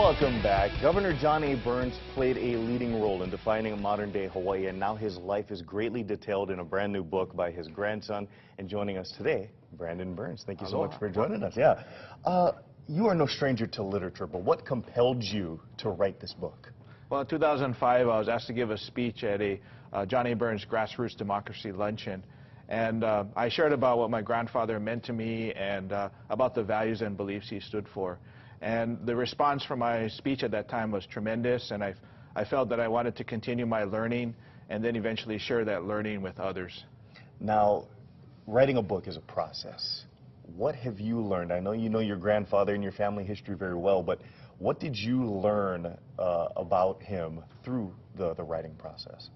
Welcome back. Governor John A. Burns played a leading role in defining modern-day Hawaii, and now his life is greatly detailed in a brand new book by his grandson. And joining us today, Brandon Burns. Thank you so much for joining us. Yeah. You are no stranger to literature, but what compelled you to write this book? Well, in 2005, I was asked to give a speech at a John A. Burns Grassroots Democracy Luncheon. And I shared about what my grandfather meant to me and about the values and beliefs he stood for. And the response from my speech at that time was tremendous, and I felt that I wanted to continue my learning and then eventually share that learning with others. Now, writing a book is a process. What have you learned? I know you know your grandfather and your family history very well, but what did you learn about him through the writing process?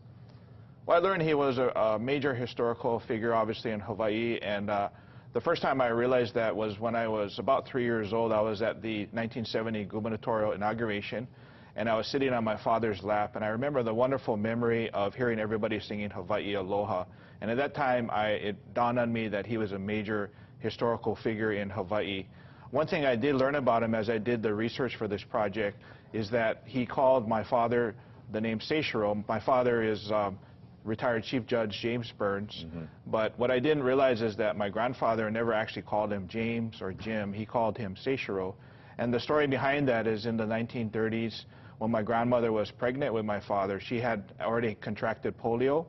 Well, I learned he was a major historical figure, obviously, in Hawaii, and the first time I realized that was when I was about 3 years old. I was at the 1970 gubernatorial inauguration, and I was sitting on my father's lap, and I remember the wonderful memory of hearing everybody singing Hawaii Aloha. And at that time, it dawned on me that he was a major historical figure in Hawaii. One thing I did learn about him as I did the research for this project is that he called my father the name Seishiro. My father is retired Chief Judge James Burns, but what I didn't realize is that my grandfather never actually called him James or Jim. He called him Seishiro. And the story behind that is in the 1930s, when my grandmother was pregnant with my father, she had already contracted polio,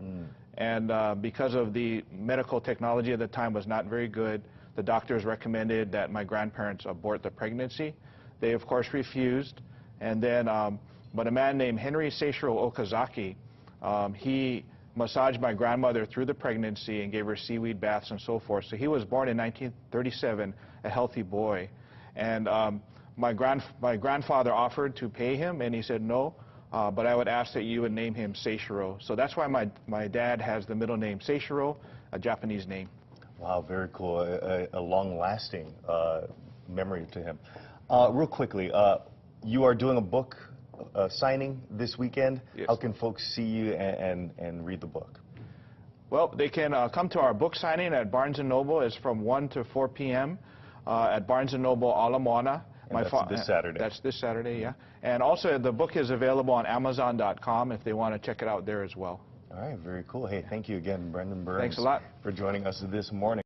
and because of the medical technology at the time was not very good, the doctors recommended that my grandparents abort the pregnancy. They, of course, refused, and then, but a man named Henry Seishiro Okazaki, he massaged my grandmother through the pregnancy and gave her seaweed baths and so forth. So he was born in 1937, a healthy boy. And my grandfather offered to pay him, and he said no, but I would ask that you would name him Seishiro. So that's why my dad has the middle name Seishiro, a Japanese name. Wow, very cool. A long-lasting memory to him. Real quickly, you are doing a book signing this weekend. Yes. How can folks see you and read the book? Well, they can come to our book signing at Barnes & Noble. It's from 1 to 4 p.m. At Barnes & Noble, Ala Moana. And that's this Saturday. That's this Saturday, yeah. And also, the book is available on Amazon.com if they want to check it out there as well. All right, very cool. Hey, thank you again, Brandon Burns. Thanks a lot for joining us this morning.